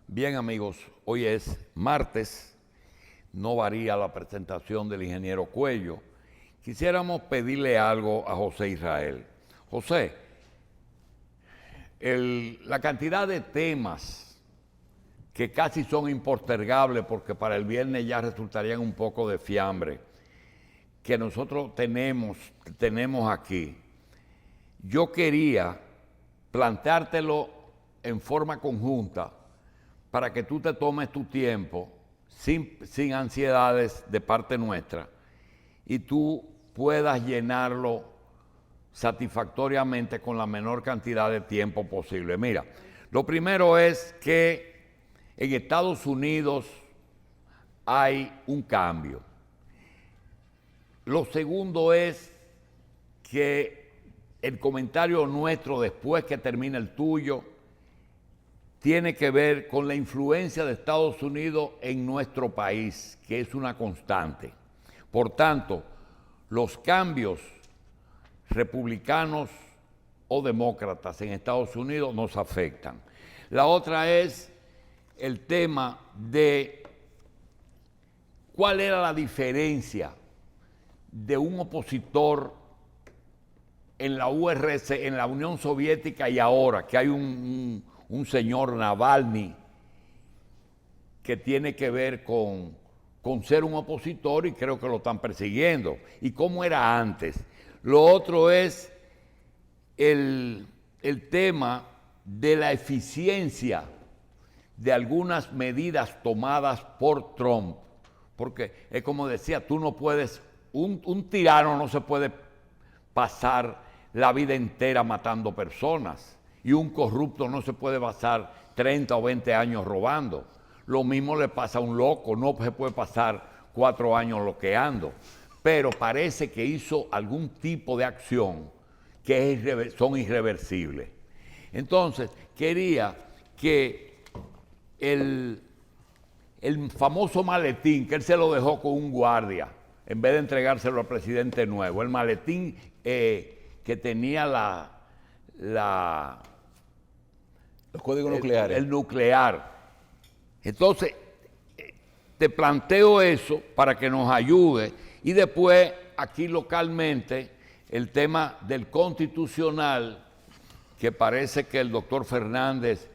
Bien, amigos, hoy es martes, no varía la presentación del ingeniero Cuello. Quisiéramos pedirle algo a José Israel. José, la cantidad de temas que casi son impostergables porque para el viernes ya resultarían un poco de fiambre, que nosotros tenemos aquí. Yo quería planteártelo en forma conjunta para que tú te tomes tu tiempo sin ansiedades de parte nuestra y tú puedas llenarlo satisfactoriamente con la menor cantidad de tiempo posible. Mira, lo primero es que en Estados Unidos hay un cambio. Lo segundo es que el comentario nuestro después que termine el tuyo tiene que ver con la influencia de Estados Unidos en nuestro país, que es una constante. Por tanto, los cambios republicanos o demócratas en Estados Unidos nos afectan. La otra es el tema de cuál era la diferencia de un opositor en la URSS, en la Unión Soviética y ahora, que hay un señor Navalny que tiene que ver con ser un opositor y creo que lo están persiguiendo. ¿Y cómo era antes? Lo otro es el tema de la eficiencia de algunas medidas tomadas por Trump. Porque es como decía, tú no puedes, un tirano no se puede pasar la vida entera matando personas y un corrupto no se puede pasar 30 o 20 años robando. Lo mismo le pasa a un loco, no se puede pasar 4 años loqueando, pero parece que hizo algún tipo de acción que son irreversibles. Entonces, quería que el famoso maletín, que él se lo dejó con un guardia, en vez de entregárselo al presidente nuevo, el maletín que tenía los códigos nucleares. El nuclear. Entonces, te planteo eso para que nos ayude y después aquí localmente el tema del constitucional, que parece que el doctor Fernández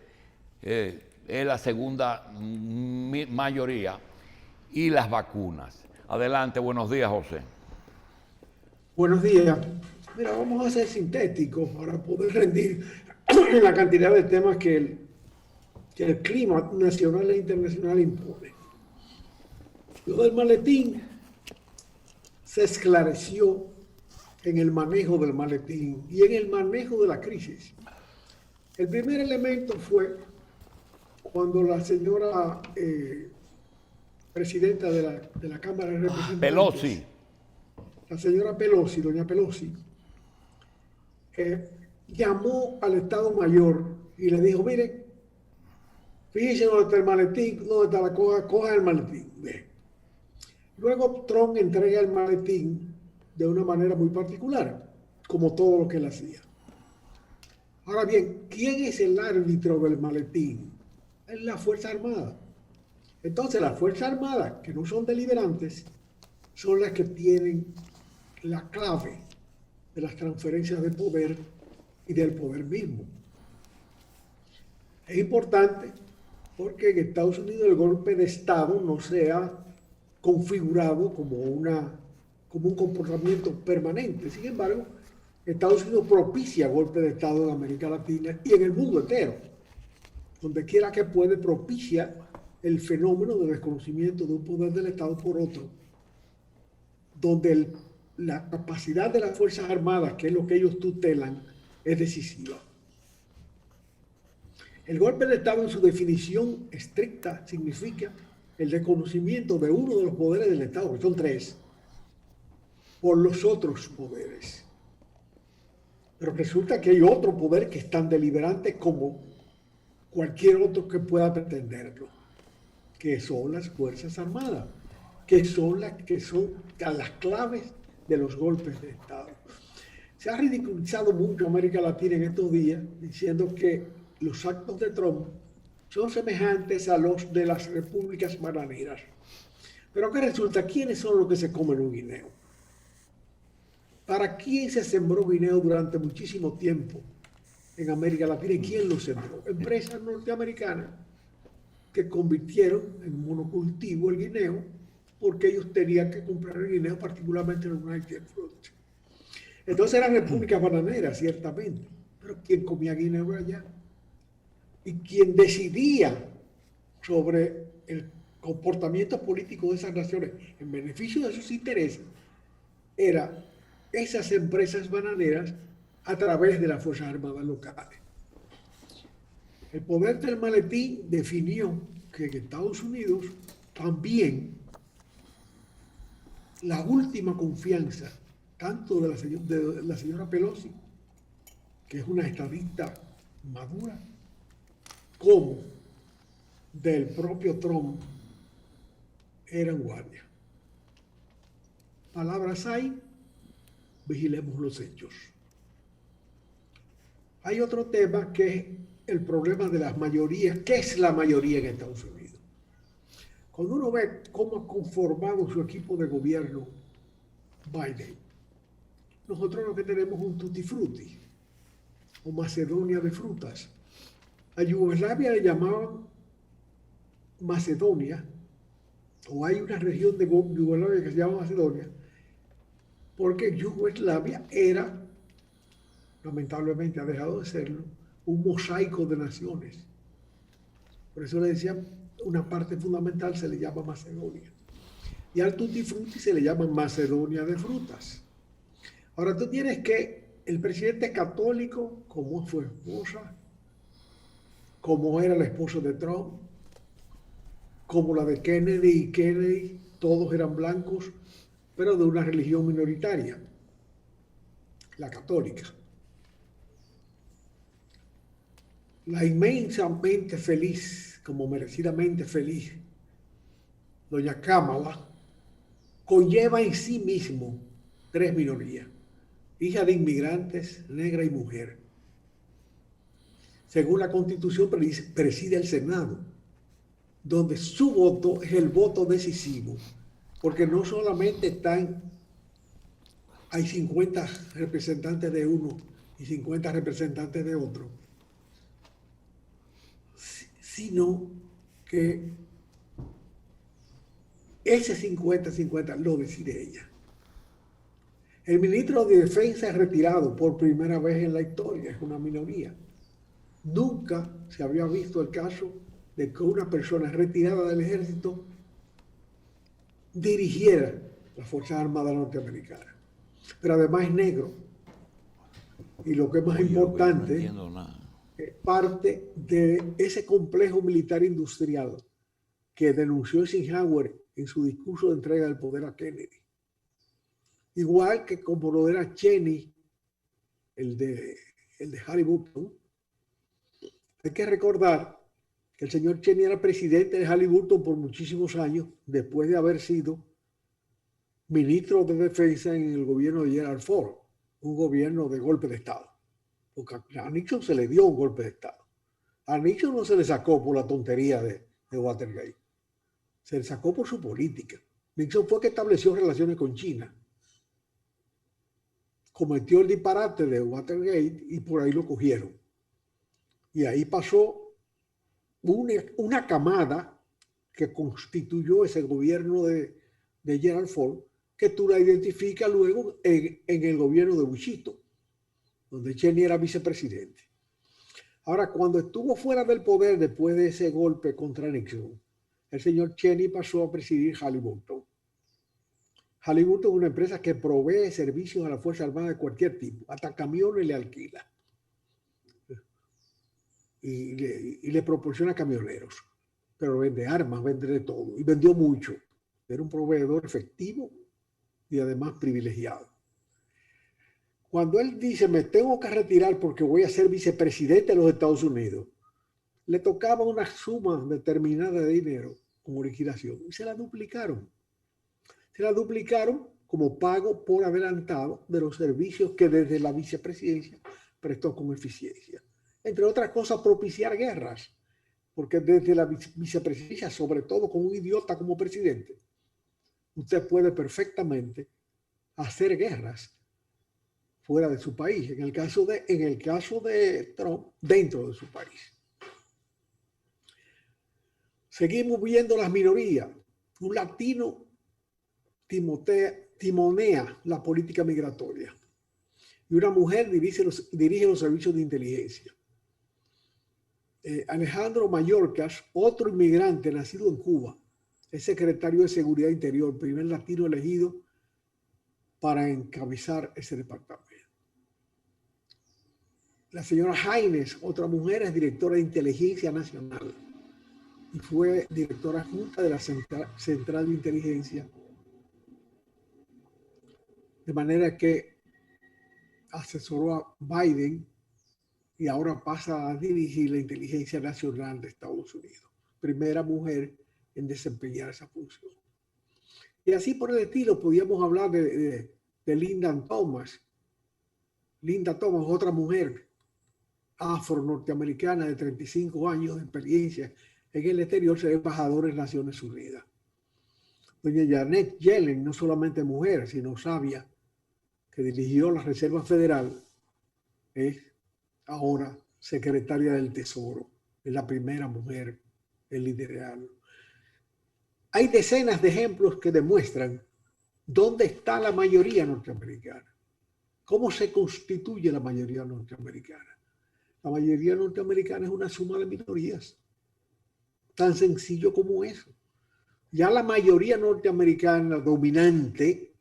es la segunda mayoría, y las vacunas. Adelante, buenos días, José. Buenos días. Mira, vamos a ser sintéticos para poder rendir en la cantidad de temas que el clima nacional e internacional impone. Lo del maletín se esclareció en el manejo del maletín y en el manejo de la crisis. El primer elemento fue cuando la señora presidenta de la Cámara de Representantes, Pelosi, la señora Pelosi, doña Pelosi, llamó al Estado Mayor y le dijo, miren, fíjense dónde está el maletín, dónde está la cosa, coja el maletín. Ve. Luego Trump entrega el maletín de una manera muy particular, como todo lo que él hacía. Ahora bien, ¿quién es el árbitro del maletín? Es la Fuerza Armada. Entonces, las Fuerzas Armadas, que no son deliberantes, son las que tienen la clave de las transferencias de poder y del poder mismo. Es importante porque en Estados Unidos el golpe de Estado no se ha configurado como un comportamiento permanente. Sin embargo, Estados Unidos propicia golpes de Estado en América Latina y en el mundo entero. Donde quiera que puede, propicia el fenómeno de desconocimiento de un poder del Estado por otro, donde la capacidad de las Fuerzas Armadas, que es lo que ellos tutelan, es decisiva. El golpe de Estado en su definición estricta significa el desconocimiento de uno de los poderes del Estado, que son 3, por los otros poderes. Pero resulta que hay otro poder que es tan deliberante como cualquier otro que pueda pretenderlo, que son las Fuerzas Armadas, que son las claves de los golpes de Estado. Se ha ridiculizado mucho América Latina en estos días, diciendo que los actos de Trump son semejantes a los de las repúblicas bananeras. Pero ¿qué resulta? ¿Quiénes son los que se comen un guineo? ¿Para quién se sembró guineo durante muchísimo tiempo en América Latina? ¿Y quién lo sembró? Empresas norteamericanas que convirtieron en monocultivo el guineo porque ellos tenían que comprar el guineo, particularmente en United Fruit. Entonces eran repúblicas bananeras, ciertamente, pero ¿quién comía guineo allá? Y quien decidía sobre el comportamiento político de esas naciones en beneficio de sus intereses era esas empresas bananeras a través de las Fuerzas Armadas locales. El poder del maletín definió que en Estados Unidos también la última confianza, tanto de la señora Pelosi, que es una estadista madura, como del propio Trump, eran guardias. Palabras hay, vigilemos los hechos. Hay otro tema que es el problema de las mayorías. ¿Qué es la mayoría en Estados Unidos? Cuando uno ve cómo ha conformado su equipo de gobierno Biden, nosotros lo que tenemos es un tutti frutti, o Macedonia de frutas. A Yugoslavia le llamaban Macedonia, o hay una región de Yugoslavia que se llama Macedonia, porque Yugoslavia era, lamentablemente ha dejado de serlo, un mosaico de naciones. Por eso le decían, una parte fundamental se le llama Macedonia. Y al tutti frutti se le llama Macedonia de frutas. Ahora tú tienes que el presidente católico, como fue esposa, como era el esposo de Trump, como la de Kennedy y Kennedy, todos eran blancos, pero de una religión minoritaria, la católica. La inmensamente feliz, como merecidamente feliz, doña Kamala, conlleva en sí mismo tres minorías: hija de inmigrantes, negra y mujer. Según la Constitución, preside el Senado, donde su voto es el voto decisivo, porque no solamente hay 50 representantes de uno y 50 representantes de otro, sino que ese 50-50 lo decide ella. El ministro de Defensa es retirado por primera vez en la historia, es una minoría. Nunca se había visto el caso de que una persona retirada del ejército dirigiera las Fuerzas Armadas norteamericanas. Pero además es negro. Y lo que es más importante, es parte de ese complejo militar industrial que denunció Eisenhower en su discurso de entrega del poder a Kennedy. Igual que como lo era Cheney, el de Halliburton. Hay que recordar que el señor Cheney era presidente de Halliburton por muchísimos años, después de haber sido ministro de Defensa en el gobierno de Gerald Ford, un gobierno de golpe de Estado. Porque a Nixon se le dio un golpe de Estado. A Nixon no se le sacó por la tontería de Watergate. Se le sacó por su política. Nixon fue que estableció relaciones con China. Cometió el disparate de Watergate y por ahí lo cogieron. Y ahí pasó una camada que constituyó ese gobierno de Gerald Ford, que tú la identificas luego en el gobierno de Bushito, donde Cheney era vicepresidente. Ahora, cuando estuvo fuera del poder después de ese golpe contra Nixon, el señor Cheney pasó a presidir Halliburton. Halliburton es una empresa que provee servicios a la Fuerza Armada de cualquier tipo, hasta camiones le alquila. Y le proporciona camioneros, pero vende armas, vende de todo, y vendió mucho. Era un proveedor efectivo y además privilegiado. Cuando él dice, me tengo que retirar porque voy a ser vicepresidente de los Estados Unidos, le tocaba una suma determinada de dinero como liquidación y se la duplicaron. Se la duplicaron como pago por adelantado de los servicios que desde la vicepresidencia prestó con eficiencia. Entre otras cosas, propiciar guerras, porque desde la vicepresidencia, sobre todo con un idiota como presidente, usted puede perfectamente hacer guerras fuera de su país, en el caso de Trump, dentro de su país. Seguimos viendo las minorías. Un latino timonea la política migratoria y una mujer dirige los servicios de inteligencia. Alejandro Mayorkas, otro inmigrante nacido en Cuba, es secretario de Seguridad Interior, primer latino elegido para encabezar ese departamento. La señora Haines, otra mujer, es directora de Inteligencia Nacional y fue directora adjunta de la Central de Inteligencia, de manera que asesoró a Biden y ahora pasa a dirigir la Inteligencia Nacional de Estados Unidos. Primera mujer en desempeñar esa función. Y así por el estilo, podíamos hablar de Linda Thomas. Linda Thomas, otra mujer afro-norteamericana de 35 años de experiencia en el exterior, ser embajadora en Naciones Unidas. Doña Janet Yellen, no solamente mujer, sino sabia, que dirigió la Reserva Federal, es ahora secretaria del Tesoro. Es la primera mujer en liderarlo. Hay decenas de ejemplos que demuestran dónde está la mayoría norteamericana. ¿Cómo se constituye la mayoría norteamericana? La mayoría norteamericana es una suma de minorías. Tan sencillo como eso. Ya la mayoría norteamericana dominante,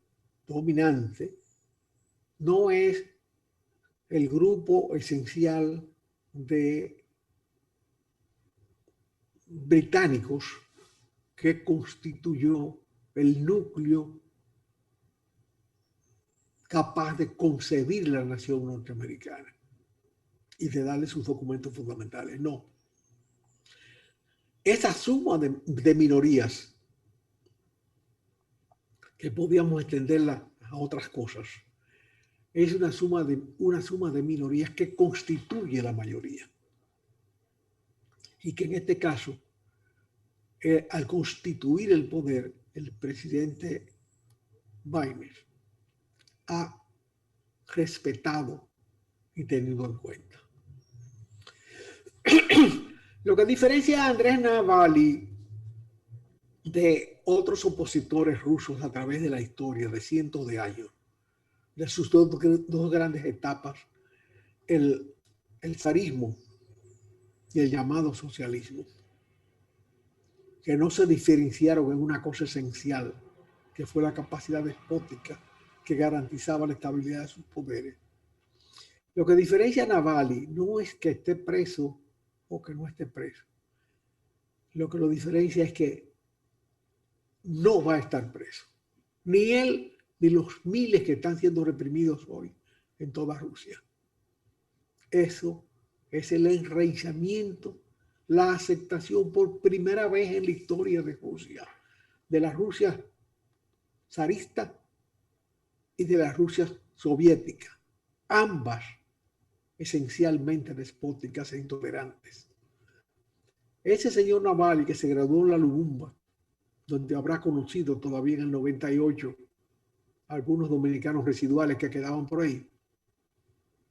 no es el grupo esencial de británicos que constituyó el núcleo capaz de concebir la nación norteamericana y de darle sus documentos fundamentales. No. Esa suma de minorías, que podíamos extenderla a otras cosas, es una suma de minorías que constituye la mayoría. Y que en este caso, al constituir el poder, el presidente Biden ha respetado y tenido en cuenta. Lo que diferencia a Andrés Navalny de otros opositores rusos a través de la historia de cientos de años, de sus dos grandes etapas, el zarismo y el llamado socialismo, que no se diferenciaron en una cosa esencial, que fue la capacidad despótica que garantizaba la estabilidad de sus poderes. Lo que diferencia a Navalny no es que esté preso o que no esté preso. Lo que lo diferencia es que no va a estar preso. Ni él, ni los miles que están siendo reprimidos hoy en toda Rusia. Eso es el enraizamiento, la aceptación por primera vez en la historia de Rusia, de la Rusia zarista y de la Rusia soviética, ambas esencialmente despóticas e intolerantes. Ese señor Navalny, que se graduó en la Lubumba, donde habrá conocido todavía en el 98 algunos dominicanos residuales que quedaban por ahí,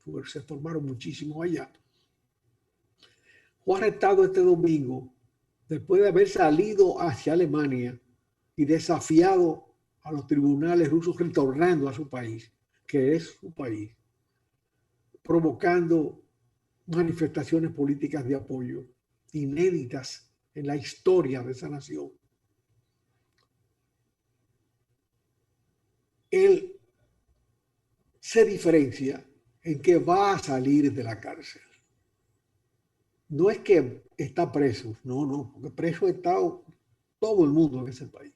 pues se formaron muchísimos allá, fue arrestado este domingo después de haber salido hacia Alemania y desafiado a los tribunales rusos retornando a su país, que es su país, provocando manifestaciones políticas de apoyo inéditas en la historia de esa nación. Él se diferencia en que va a salir de la cárcel. No es que está preso, no, porque preso ha estado todo el mundo en ese país,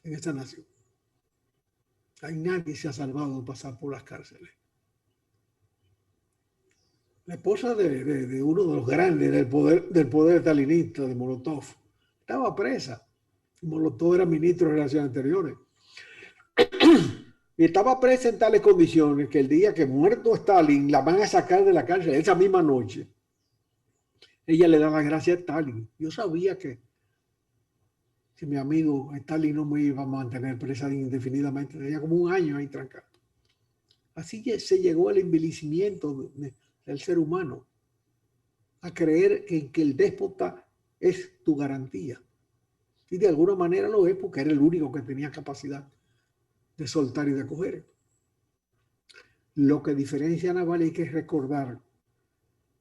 en esa nación. Hay nadie se ha salvado de pasar por las cárceles. La esposa de uno de los grandes del poder stalinista, de Molotov, estaba presa. Molotov era ministro de Relaciones Exteriores. Y estaba presa en tales condiciones que el día que muerto Stalin la van a sacar de la cárcel esa misma noche. ella le da las gracias a Stalin. Yo sabía que mi amigo Stalin no me iba a mantener presa indefinidamente. Tenía como un año ahí trancado. Así que se llegó al envilecimiento del ser humano, a creer que el déspota es tu garantía. Y de alguna manera lo es porque era el único que tenía capacidad de soltar y de coger. Lo que diferencia a Navalny hay que recordar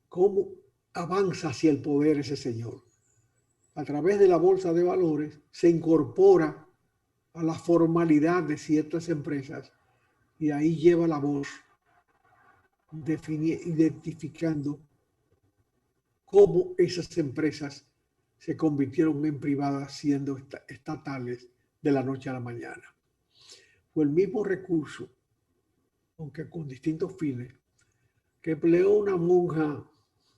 cómo avanza hacia el poder ese señor. A través de la bolsa de valores se incorpora a la formalidad de ciertas empresas y ahí lleva la voz identificando cómo esas empresas se convirtieron en privadas siendo estatales de la noche a la mañana. Fue el mismo recurso, aunque con distintos fines, que empleó una monja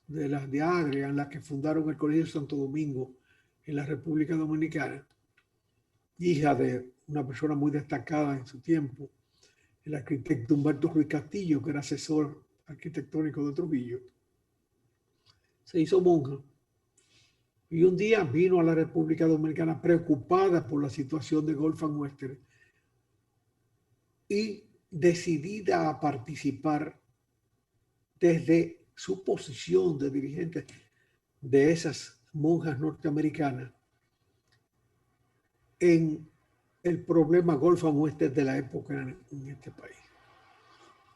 de las de Agria, en la que fundaron el Colegio Santo Domingo en la República Dominicana, hija de una persona muy destacada en su tiempo, el arquitecto Humberto Ruiz Castillo, que era asesor arquitectónico de Trujillo. Se hizo monja y un día vino a la República Dominicana preocupada por la situación de Golfan Western y decidida a participar desde su posición de dirigente de esas monjas norteamericanas en el problema Golfan Western de la época en este país.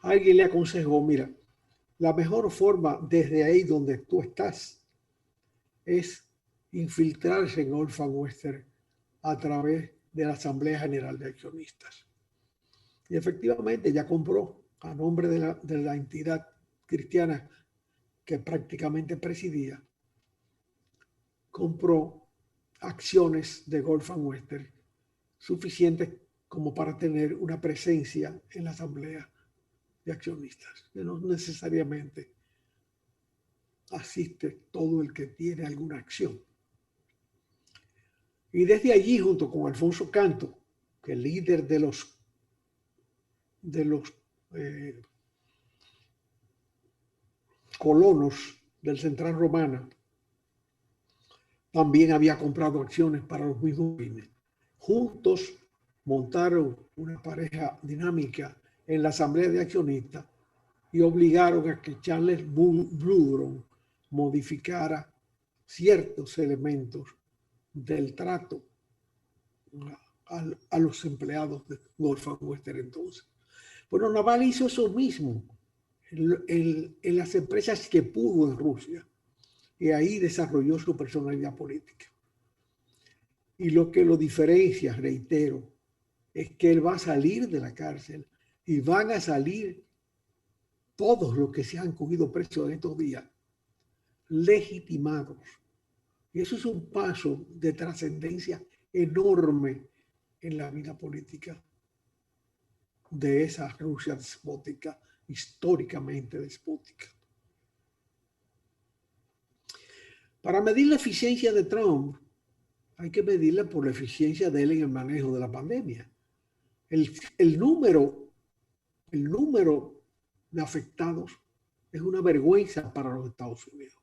Alguien le aconsejó, mira, la mejor forma desde ahí donde tú estás es infiltrarse en Golfan Western a través de la Asamblea General de Accionistas. Y efectivamente ya compró a nombre de la entidad cristiana que prácticamente presidía, compró acciones de Golfan Western suficientes como para tener una presencia en la Asamblea de Accionistas, que no necesariamente asiste todo el que tiene alguna acción. Y desde allí, junto con Alfonso Canto, que es líder de los colonos del Central Romana, también había comprado acciones para los mismos fines. Juntos montaron una pareja dinámica en la Asamblea de Accionistas y obligaron a que Charles Bludron modificara ciertos elementos del trato a los empleados de Golfan Western entonces. Bueno, Navalny hizo eso mismo en las empresas que pudo en Rusia y ahí desarrolló su personalidad política. Y lo que lo diferencia, reitero, es que él va a salir de la cárcel y van a salir todos los que se han cogido presos en estos días legitimados. Y eso es un paso de trascendencia enorme en la vida política de esa Rusia despótica, históricamente despótica. Para medir la eficiencia de Trump, hay que medirla por la eficiencia de él en el manejo de la pandemia. El número de afectados es una vergüenza para los Estados Unidos.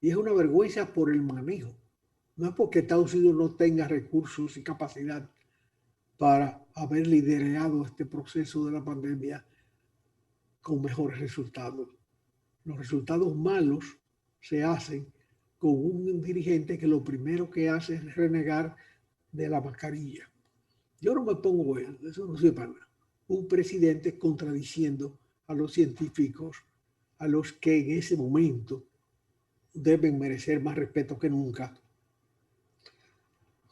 Y es una vergüenza por el manejo. No es porque Estados Unidos no tenga recursos y capacidad para haber liderado este proceso de la pandemia con mejores resultados. Los resultados malos se hacen con un dirigente que lo primero que hace es renegar de la mascarilla. Yo no me pongo eso no sirve para nada. Un presidente contradiciendo a los científicos, a los que en ese momento deben merecer más respeto que nunca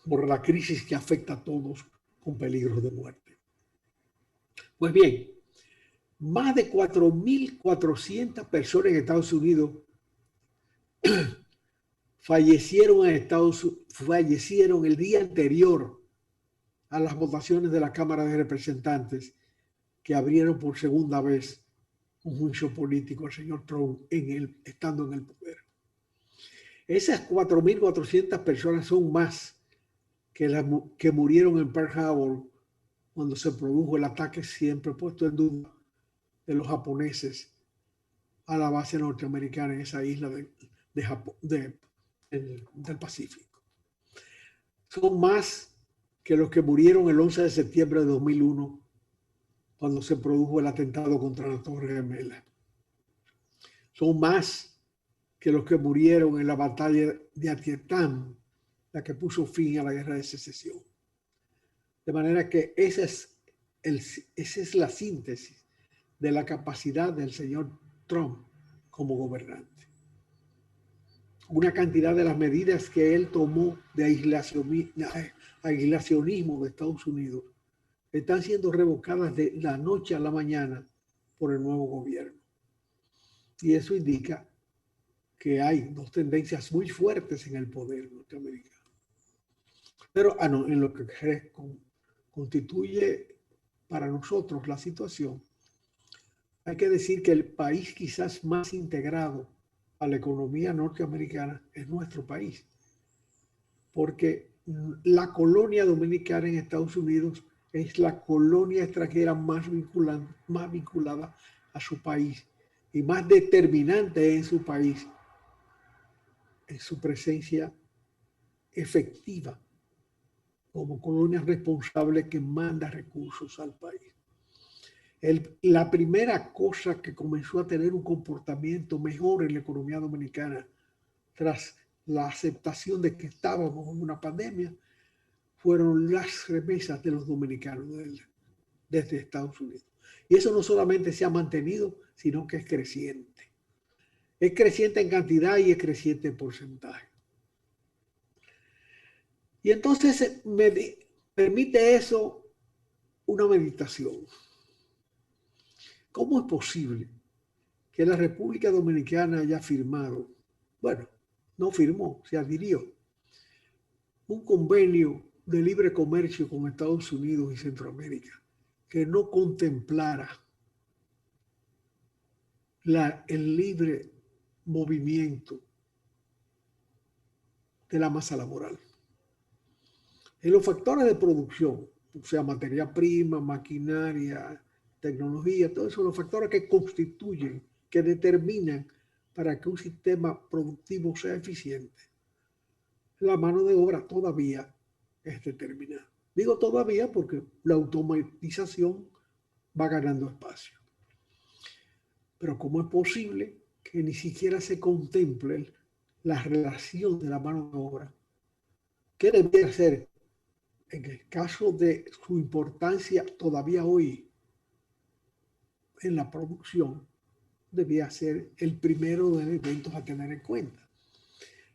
por la crisis que afecta a todos con peligros de muerte. Pues bien, más de 4.400 personas en Estados Unidos fallecieron el día anterior a las votaciones de la Cámara de Representantes que abrieron por segunda vez un juicio político al señor Trump estando en el poder. Esas 4.400 personas son más que las que murieron en Pearl Harbor cuando se produjo el ataque siempre puesto en duda de los japoneses a la base norteamericana en esa isla del Pacífico. Son más que los que murieron el 11 de septiembre de 2001, cuando se produjo el atentado contra la Torre Gemela. Son más que los que murieron en la batalla de Antietam, la que puso fin a la guerra de secesión. De manera que esa es la síntesis de la capacidad del señor Trump como gobernante. Una cantidad de las medidas que él tomó de aislacionismo de Estados Unidos están siendo revocadas de la noche a la mañana por el nuevo gobierno. Y eso indica que hay dos tendencias muy fuertes en el poder norteamericano. Pero en lo que constituye para nosotros la situación, hay que decir que el país quizás más integrado a la economía norteamericana es nuestro país, porque la colonia dominicana en Estados Unidos es la colonia extranjera más vinculada a su país y más determinante en su país, en su presencia efectiva como colonia responsable que manda recursos al país. La primera cosa que comenzó a tener un comportamiento mejor en la economía dominicana tras la aceptación de que estábamos en una pandemia fueron las remesas de los dominicanos desde Estados Unidos. Y eso no solamente se ha mantenido, sino que es creciente. Es creciente en cantidad y es creciente en porcentaje. Y entonces me permite eso una meditación. ¿Cómo es posible que la República Dominicana haya firmado, bueno, no firmó, se adhirió, un convenio de libre comercio con Estados Unidos y Centroamérica que no contemplara el libre movimiento de la masa laboral? En los factores de producción, o sea, materia prima, maquinaria, tecnología, todos esos son los factores que constituyen, que determinan para que un sistema productivo sea eficiente. La mano de obra todavía es determinada. Digo todavía porque la automatización va ganando espacio. Pero ¿cómo es posible que ni siquiera se contemple la relación de la mano de obra? ¿Qué debería ser, en el caso de su importancia todavía hoy en la producción, debía ser el primero de los elementos a tener en cuenta?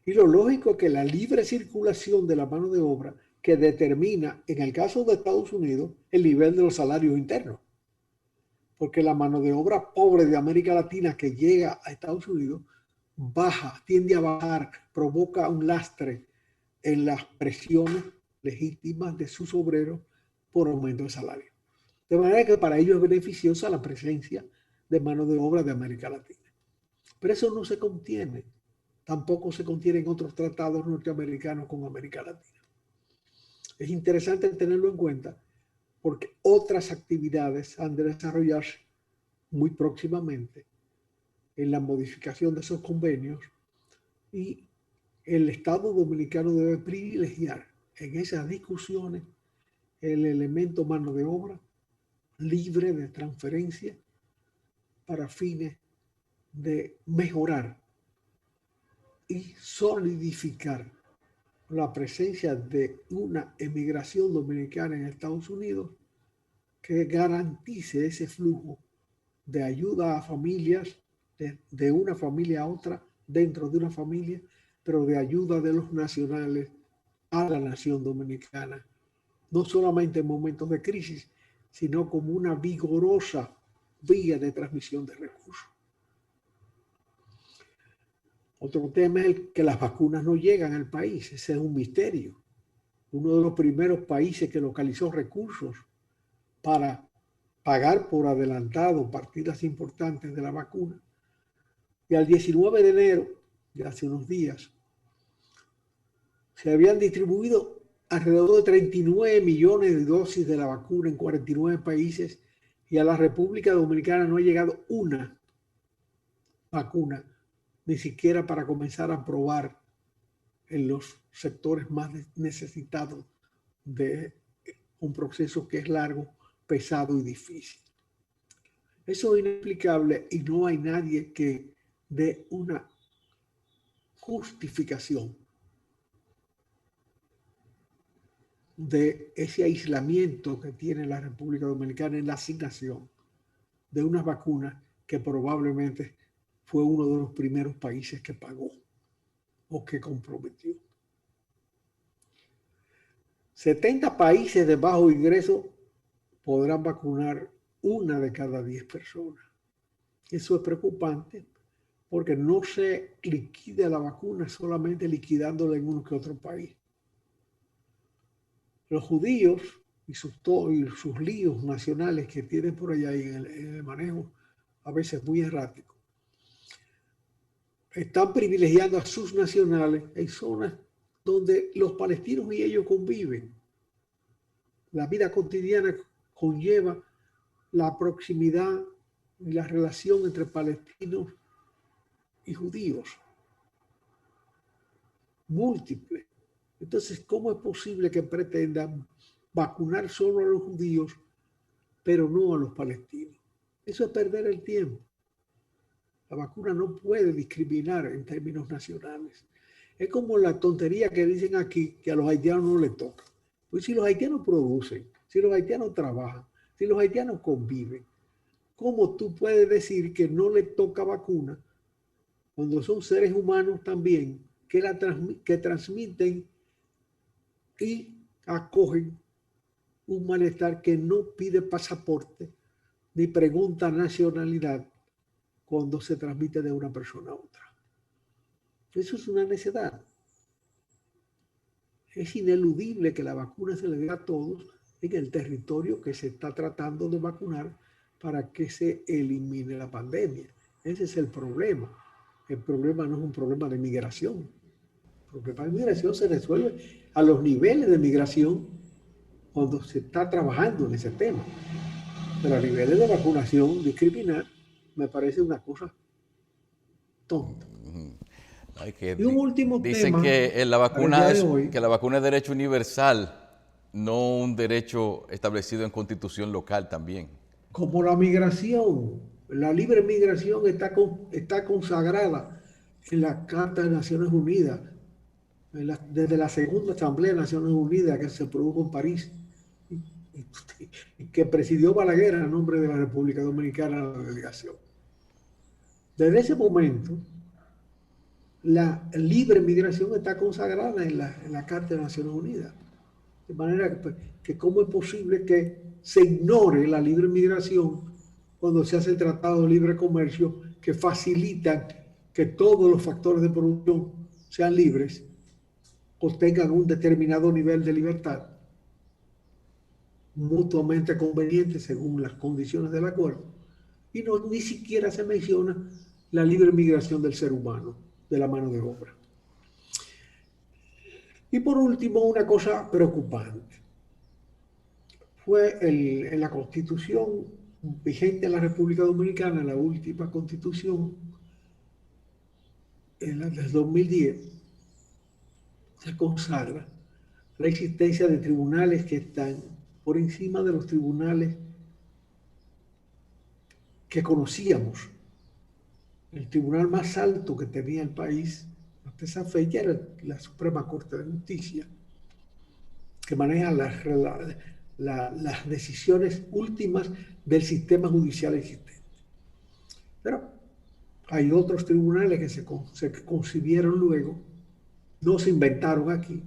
Y lo lógico es que la libre circulación de la mano de obra que determina, en el caso de Estados Unidos, el nivel de los salarios internos. Porque la mano de obra pobre de América Latina que llega a Estados Unidos baja, tiende a bajar, provoca un lastre en las presiones legítimas de sus obreros por aumento de salario. De manera que para ellos es beneficiosa la presencia de mano de obra de América Latina. Pero eso no se contiene. Tampoco se contiene en otros tratados norteamericanos con América Latina. Es interesante tenerlo en cuenta porque otras actividades han de desarrollarse muy próximamente en la modificación de esos convenios y el Estado dominicano debe privilegiar en esas discusiones el elemento mano de obra libre de transferencia para fines de mejorar y solidificar la presencia de una emigración dominicana en Estados Unidos que garantice ese flujo de ayuda a familias, de una familia a otra, dentro de una familia, pero de ayuda de los nacionales a la nación dominicana, no solamente en momentos de crisis, sino como una vigorosa vía de transmisión de recursos. Otro tema es el que las vacunas no llegan al país. Ese es un misterio. Uno de los primeros países que localizó recursos para pagar por adelantado partidas importantes de la vacuna. Y al 19 de enero, de hace unos días, se habían distribuido alrededor de 39 millones de dosis de la vacuna en 49 países y a la República Dominicana no ha llegado una vacuna ni siquiera para comenzar a probar en los sectores más necesitados de un proceso que es largo, pesado y difícil. Eso es inexplicable y no hay nadie que dé una justificación de ese aislamiento que tiene la República Dominicana en la asignación de unas vacunas que probablemente fue uno de los primeros países que pagó o que comprometió. 70 países de bajo ingreso podrán vacunar 1 de cada 10 personas. Eso es preocupante porque no se liquida la vacuna solamente liquidándola en uno que otro país. Los judíos y sus líos nacionales que tienen por allá en el manejo a veces muy errático, están privilegiando a sus nacionales en zonas donde los palestinos y ellos conviven. La vida cotidiana conlleva la proximidad y la relación entre palestinos y judíos múltiple. Entonces, ¿cómo es posible que pretendan vacunar solo a los judíos, pero no a los palestinos? Eso es perder el tiempo. La vacuna no puede discriminar en términos nacionales. Es como la tontería que dicen aquí que a los haitianos no les toca. Pues si los haitianos producen, si los haitianos trabajan, si los haitianos conviven, ¿cómo tú puedes decir que no les toca vacuna cuando son seres humanos también que transmiten y acogen un malestar que no pide pasaporte ni pregunta nacionalidad cuando se transmite de una persona a otra? Eso es una necedad. Es ineludible que la vacuna se le dé a todos en el territorio que se está tratando de vacunar para que se elimine la pandemia. Ese es el problema. El problema no es un problema de migración. El problema de migración se resuelve a los niveles de migración cuando se está trabajando en ese tema. Pero a niveles de vacunación, discriminar, me parece una cosa tonta. Y un último dicen tema que la para el vacuna día de hoy, que la vacuna es derecho universal, no un derecho establecido en constitución local también. como la migración, la libre migración está consagrada en la Carta de Naciones Unidas, desde la segunda Asamblea de Naciones Unidas que se produjo en París y que presidió Balaguer a nombre de la República Dominicana la delegación. Desde ese momento, la libre migración está consagrada en la Carta de Naciones Unidas. De manera que cómo es posible que se ignore la libre migración cuando se hace el Tratado de Libre Comercio que facilitan que todos los factores de producción sean libres o tengan un determinado nivel de libertad mutuamente conveniente según las condiciones del acuerdo, y no ni siquiera se menciona la libre migración del ser humano, de la mano de obra. Y por último, una cosa preocupante. Fue en la Constitución vigente en la República Dominicana, la última Constitución, en la del 2010, se consagra la existencia de tribunales que están por encima de los tribunales que conocíamos. El tribunal más alto que tenía el país hasta esa fecha era la Suprema Corte de Justicia, que maneja las decisiones últimas del sistema judicial existente. Pero hay otros tribunales que se concibieron luego, no se inventaron aquí,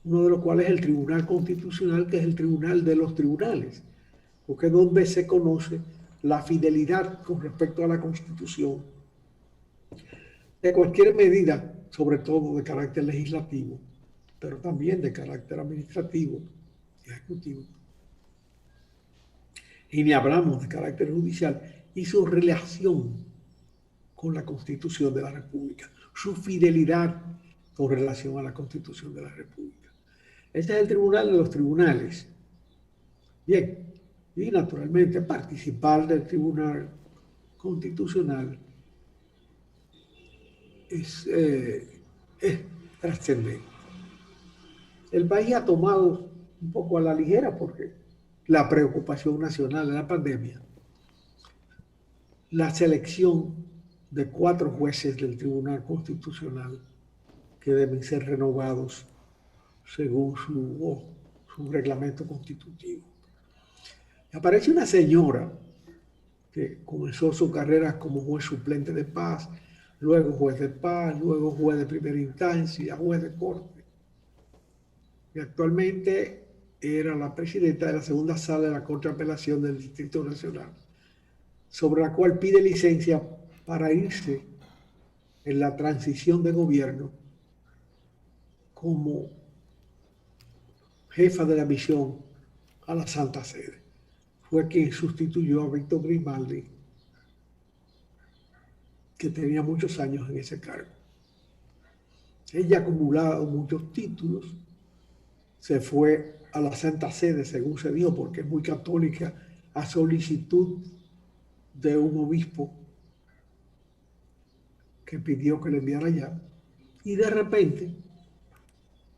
uno de los cuales es el Tribunal Constitucional, que es el tribunal de los tribunales, porque es donde se conoce la fidelidad con respecto a la Constitución de cualquier medida, sobre todo de carácter legislativo, pero también de carácter administrativo y ejecutivo. Y ni hablamos de carácter judicial y su relación con la Constitución de la República, su fidelidad con relación a la Constitución de la República. Este es el tribunal de los tribunales. Bien, y naturalmente participar del Tribunal Constitucional es trascendente. El país ha tomado un poco a la ligera porque la preocupación nacional de la pandemia, la selección de 4 jueces del Tribunal Constitucional que deben ser renovados según su reglamento constitutivo. Y aparece una señora que comenzó su carrera como juez suplente de paz, luego juez de paz, luego juez de primera instancia, juez de corte. Y actualmente era la presidenta de la segunda sala de la Corte de Apelación del Distrito Nacional, sobre la cual pide licencia para irse en la transición de gobierno como jefa de la misión a la Santa Sede. Fue quien sustituyó a Víctor Grimaldi, que tenía muchos años en ese cargo. Ella ha acumulado muchos títulos, se fue a la Santa Sede, según se dijo, porque es muy católica, a solicitud de un obispo que pidió que le enviara allá. Y de repente,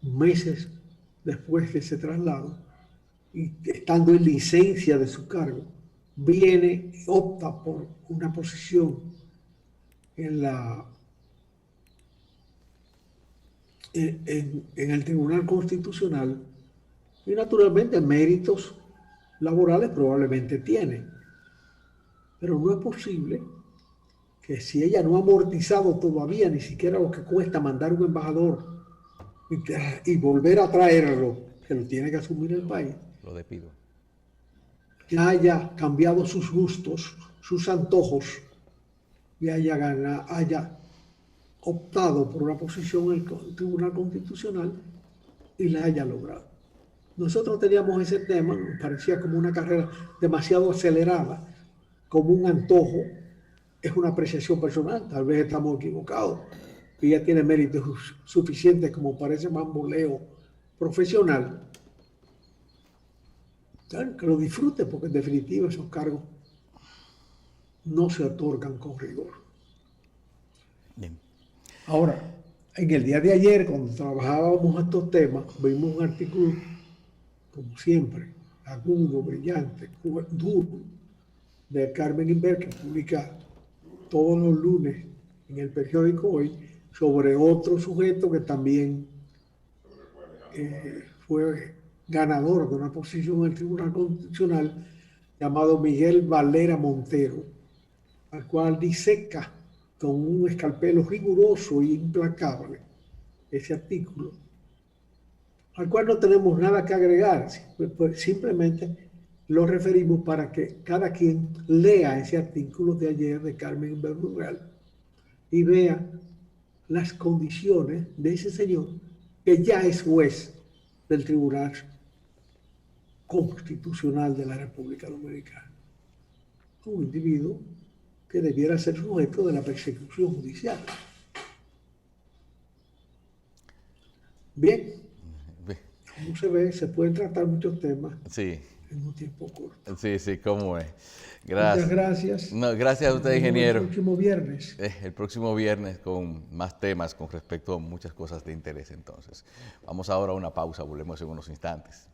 meses después de ese traslado, y estando en licencia de su cargo, viene y opta por una posición en el Tribunal Constitucional, y naturalmente méritos laborales probablemente tiene. Pero no es posible que, si ella no ha amortizado todavía ni siquiera lo que cuesta mandar un embajador y volver a traerlo, que lo tiene que asumir el país, Lo despido. que haya cambiado sus gustos, sus antojos, y haya optado por una posición en el Tribunal Constitucional y la haya logrado. Nosotros teníamos ese tema, nos parecía como una carrera demasiado acelerada, como un antojo. Es una apreciación personal, tal vez estamos equivocados. Ella tiene méritos suficientes como para ese bamboleo profesional. Claro, que lo disfrute, porque en definitiva esos cargos no se otorgan con rigor. Bien. Ahora, en el día de ayer, cuando trabajábamos estos temas, vimos un artículo, como siempre, agudo, brillante, duro, de Carmen Inver, que publica todos los lunes en el periódico Hoy, sobre otro sujeto que también fue ganador de una posición en el Tribunal Constitucional, llamado Miguel Valera Montero, al cual diseca con un escalpelo riguroso e implacable ese artículo, al cual no tenemos nada que agregar, pues simplemente lo referimos para que cada quien lea ese artículo de ayer de Carmen Inver y vea las condiciones de ese señor que ya es juez del Tribunal Constitucional de la República Dominicana. Un individuo que debiera ser sujeto de la persecución judicial. Bien, como se ve, se pueden tratar muchos temas Sí, en un tiempo corto. sí, cómo es. Gracias. Muchas gracias. No, gracias a usted, Nos vemos ingeniero. El próximo viernes. El próximo viernes con más temas con respecto a muchas cosas de interés entonces. Vamos ahora a una pausa, volvemos en unos instantes.